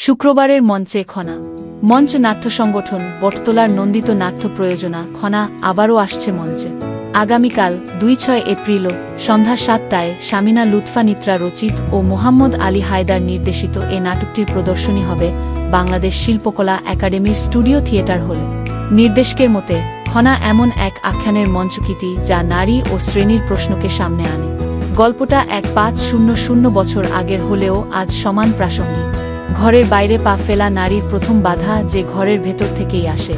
শুক্রবারের মঞ্চে খনা। মঞ্চ নাট্য সংগঠন বটতলার নন্দিত নাট্য প্রয়োজনা খনা আবারও আসছে মঞ্চে। আগামীকাল ২-৬ এপ্রিল সন্ধ্যা ৭টায় শামিনা লুৎফা নিত্রা রচিত ও মোহাম্মদ আলী হায়দার নির্দেশিত এ নাটকটির প্রদর্শনী হবে বাংলাদেশ শিল্পকলা একাডেমির স্টুডিও থিয়েটার হলে। নির্দেশকের মতে খনা এমন এক আখ্যানের মঞ্চকীতি যা নারী ও শ্রেণীর প্রশ্নকে সামনে আনে। গল্পটা ১৫০০ বছর আগের হলেও আজ সমান প্রাসঙ্গিক। ঘরের বাইরে পা ফেলা নারীর প্রথম বাধা যে ঘরের ভেতর থেকেই আসে,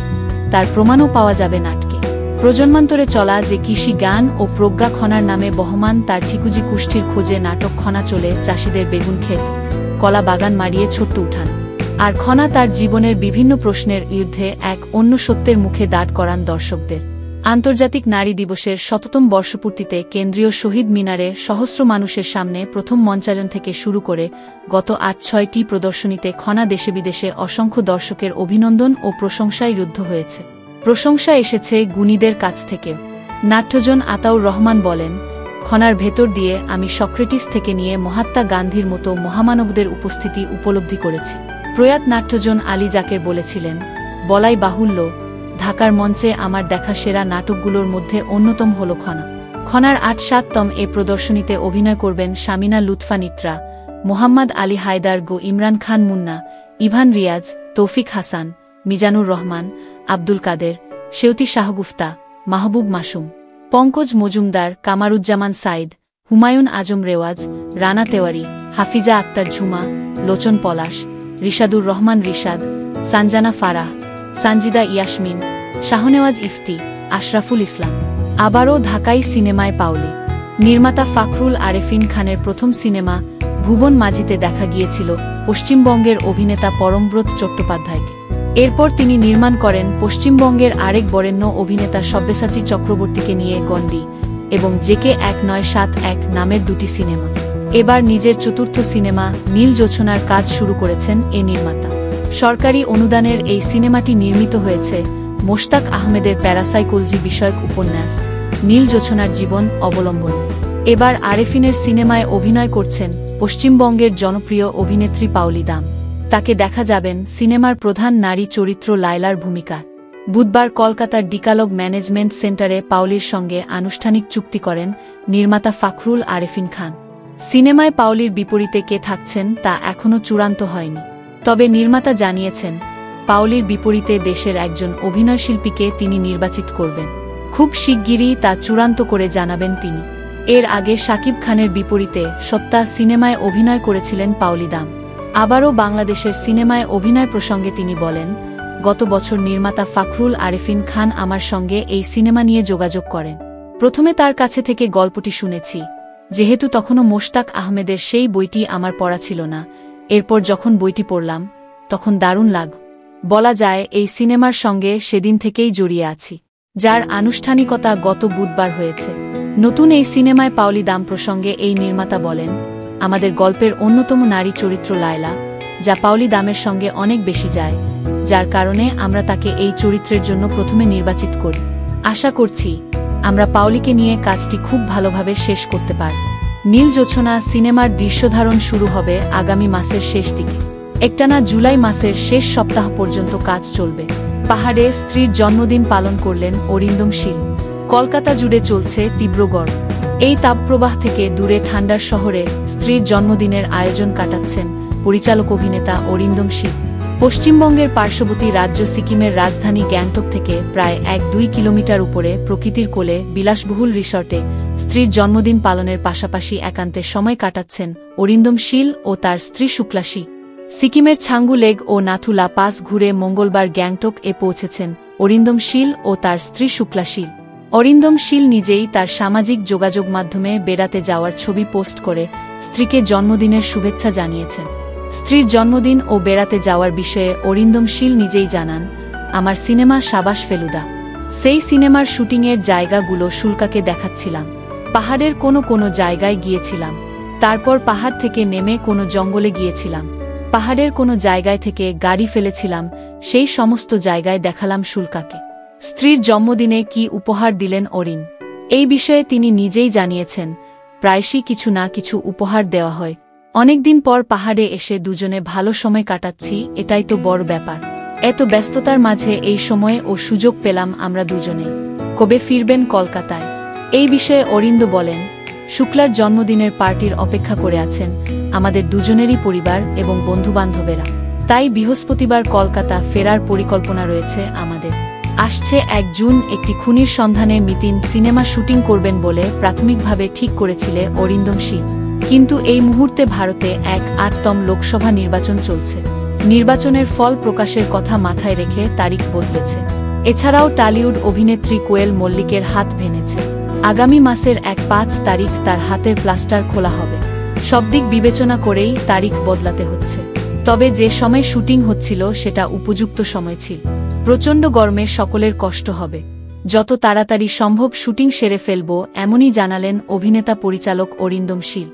তার প্রমাণও পাওয়া যাবে নাটকে। প্রজন্মান্তরে চলা যে কৃষি জ্ঞান ও প্রজ্ঞা খনার নামে বহমান তার ঠিকুজি কুষ্ঠির খোঁজে নাটক খনা চলে চাষিদের বেগুন ক্ষেত, কলা বাগান মারিয়ে ছোট্ট উঠান। আর খনা তার জীবনের বিভিন্ন প্রশ্নের ঊর্ধ্বে এক অন্য সত্যের মুখে দাঁড় করান দর্শকদের। আন্তর্জাতিক নারী দিবসের ১৭তম বর্ষপূর্তিতে কেন্দ্রীয় শহীদ মিনারে সহস্র মানুষের সামনে প্রথম মঞ্চায়ন থেকে শুরু করে গত ৮-৬টি প্রদর্শনীতে খনা দেশে বিদেশে অসংখ্য দর্শকের অভিনন্দন ও প্রশংসায় রুদ্ধ হয়েছে। প্রশংসা এসেছে গুণীদের কাছ থেকেও। নাট্যজন আতাউর রহমান বলেন, খনার ভেতর দিয়ে আমি সক্রেটিস থেকে নিয়ে মহাত্মা গান্ধীর মতো মহামানবদের উপস্থিতি উপলব্ধি করেছি। প্রয়াত নাট্যজন আলী জাকের বলেছিলেন, বলাই বাহুল্য, ঢাকার মঞ্চে আমার দেখা সেরা নাটকগুলোর মধ্যে অন্যতম হল খনা। খনার ৮-৭তম এ প্রদর্শনীতে অভিনয় করবেন শামিনা লুৎফা নিত্রা, মোহাম্মদ আলী হায়দার গো, ইমরান খান মুন্না, ইভান রিয়াজ, তৌফিক হাসান, মিজানুর রহমান, আব্দুল কাদের, সেউতি শাহগুফতা, মাহবুব মাসুম, পঙ্কজ মজুমদার, কামারুজ্জামান সাইদ, হুমায়ুন আজম রেওয়াজ, রানা তেওয়ারি, হাফিজা আক্তার ঝুমা, লোচন পলাশ, রিশাদুর রহমান রিশাদ, সানজানা ফারাহ, সানজিদা ইয়াসমিন, শাহনেওয়াজ ইফতি, আশরাফুল ইসলাম। আবারও ঢাকাই সিনেমায় পাওলি। নির্মাতা ফাকরুল আরেফিন খানের প্রথম সিনেমা ভুবন মাঝিতে দেখা গিয়েছিল পশ্চিমবঙ্গের অভিনেতা পরমব্রত চট্টোপাধ্যায়কে। এরপর তিনি নির্মাণ করেন পশ্চিমবঙ্গের আরেক বরেণ্য অভিনেতা সব্যসাচী চক্রবর্তীকে নিয়ে গন্ডি এবং জেকে ১৯৭১ নামের দুটি সিনেমা। এবার নিজের চতুর্থ সিনেমা নীল জোছনার কাজ শুরু করেছেন এ নির্মাতা। সরকারি অনুদানের এই সিনেমাটি নির্মিত হয়েছে মোশতাক আহমেদের প্যারাসাইকোলজি বিষয়ক উপন্যাস নীল জোছনার জীবন অবলম্বন। এবার আরেফিনের সিনেমায় অভিনয় করছেন পশ্চিমবঙ্গের জনপ্রিয় অভিনেত্রী পাওলি দাম। তাকে দেখা যাবেন সিনেমার প্রধান নারী চরিত্র লায়লার ভূমিকায়। বুধবার কলকাতার ডিকালগ ম্যানেজমেন্ট সেন্টারে পাওলির সঙ্গে আনুষ্ঠানিক চুক্তি করেন নির্মাতা ফাকরুল আরেফিন খান। সিনেমায় পাওলির বিপরীতে কে থাকছেন তা এখনও চূড়ান্ত হয়নি। তবে নির্মাতা জানিয়েছেন, পাওলির বিপরীতে দেশের একজন অভিনয়শিল্পীকে তিনি নির্বাচিত করবেন। খুব শিগগিরই তা চূড়ান্ত করে জানাবেন তিনি। এর আগে শাকিব খানের বিপরীতে সত্তা সিনেমায় অভিনয় করেছিলেন পাওলি দাম। আবারও বাংলাদেশের সিনেমায় অভিনয় প্রসঙ্গে তিনি বলেন, গত বছর নির্মাতা ফাকরুল আরেফিন খান আমার সঙ্গে এই সিনেমা নিয়ে যোগাযোগ করেন। প্রথমে তার কাছে থেকে গল্পটি শুনেছি, যেহেতু তখনও মোশতাক আহমেদের সেই বইটি আমার পড়া ছিল না। এরপর যখন বইটি পড়লাম তখন দারুণ লাগ। বলা যায় এই সিনেমার সঙ্গে সেদিন থেকেই জড়িয়ে আছি, যার আনুষ্ঠানিকতা গত বুধবার হয়েছে। নতুন এই সিনেমায় পাওলি দাম প্রসঙ্গে এই নির্মাতা বলেন, আমাদের গল্পের অন্যতম নারী চরিত্র লায়লা, যা পাওলি দামের সঙ্গে অনেক বেশি যায়, যার কারণে আমরা তাকে এই চরিত্রের জন্য প্রথমে নির্বাচিত করি। আশা করছি আমরা পাওলিকে নিয়ে কাজটি খুব ভালোভাবে শেষ করতে পারব। নীল জোছনা সিনেমার দৃশ্যধারণ শুরু হবে আগামী মাসের শেষ দিকে। একটানা জুলাই মাসের শেষ সপ্তাহ পর্যন্ত কাজ চলবে। পাহাড়ে স্ত্রীর জন্মদিন পালন করলেন অরিন্দম শীল। কলকাতা জুড়ে চলছে তীব্র গরম। এই তাপপ্রবাহ থেকে দূরে ঠান্ডার শহরে স্ত্রীর জন্মদিনের আয়োজন কাটাচ্ছেন পরিচালক অভিনেতা অরিন্দম শীল। পশ্চিমবঙ্গের পার্শ্ববর্তী রাজ্য সিকিমের রাজধানী গ্যাংটক থেকে প্রায় ১-২ কিলোমিটার উপরে প্রকৃতির কোলে বিলাসবহুল রিসর্টে স্ত্রীর জন্মদিন পালনের পাশাপাশি একান্তে সময় কাটাচ্ছেন অরিন্দম শীল ও তার স্ত্রী শুক্লাশী। সিকিমের ছাঙ্গু লেক ও নাথু লা পাস ঘুরে মঙ্গলবার গ্যাংটক এ পৌঁছেছেন অরিন্দম শীল ও তার স্ত্রী শুক্লাশী। অরিন্দম শীল নিজেই তার সামাজিক যোগাযোগ মাধ্যমে বেড়াতে যাওয়ার ছবি পোস্ট করে স্ত্রীকে জন্মদিনের শুভেচ্ছা জানিয়েছেন। স্ত্রীর জন্মদিন ও বেড়াতে যাওয়ার বিষয়ে অরিন্দম শীল নিজেই জানান, আমার সিনেমা সাবাস ফেলুদা। সেই সিনেমার শুটিংয়ের জায়গাগুলো শুল্কাকে দেখাচ্ছিলাম। পাহাড়ের কোনো জায়গায় গিয়েছিলাম, তারপর পাহাড় থেকে নেমে কোনো জঙ্গলে গিয়েছিলাম, পাহাড়ের কোনো জায়গায় থেকে গাড়ি ফেলেছিলাম, সেই সমস্ত জায়গায় দেখালাম শুল্কাকে। স্ত্রীর জন্মদিনে কি উপহার দিলেন অরিন, এই বিষয়ে তিনি নিজেই জানিয়েছেন, প্রায়শই কিছু না কিছু উপহার দেওয়া হয়। অনেকদিন পর পাহাড়ে এসে দুজনে ভালো সময় কাটাচ্ছি, এটাই তো বড় ব্যাপার। এত ব্যস্ততার মাঝে এই সময়ে ও সুযোগ পেলাম আমরা দুজনে। কবে ফিরবেন কলকাতায়? এই বিষয়ে অরিন্দ বলেন, শুক্লার জন্মদিনের পার্টির অপেক্ষা করে আছেন আমাদের দুজনেরই পরিবার এবং বন্ধুবান্ধবেরা। তাই বৃহস্পতিবার কলকাতা ফেরার পরিকল্পনা রয়েছে আমাদের। আসছে 1 জুন একটি খুনির সন্ধানে মিতিন সিনেমা শুটিং করবেন বলে প্রাথমিকভাবে ঠিক করেছিলে অরিন্দম শীল। কিন্তু এই মুহূর্তে ভারতে 8তম লোকসভা নির্বাচন চলছে। নির্বাচনের ফল প্রকাশের কথা মাথায় রেখে তারিখ বদলেছে। এছাড়াও টলিউড অভিনেত্রী কোয়েল মল্লিকের হাত ভেঙেছে। আগামী মাসের 5 তারিখ তার হাতের প্লাস্টার খোলা হবে। সব দিক বিবেচনা করেই তারিখ বদলাতে হচ্ছে। তবে যে সময় শুটিং হচ্ছিল সেটা উপযুক্ত সময় ছিল। প্রচণ্ড গরমে সকলের কষ্ট হবে। যত তাড়াতাড়ি সম্ভব শুটিং সেরে ফেলব, এমনই জানালেন অভিনেতা পরিচালক অরিন্দম শীল।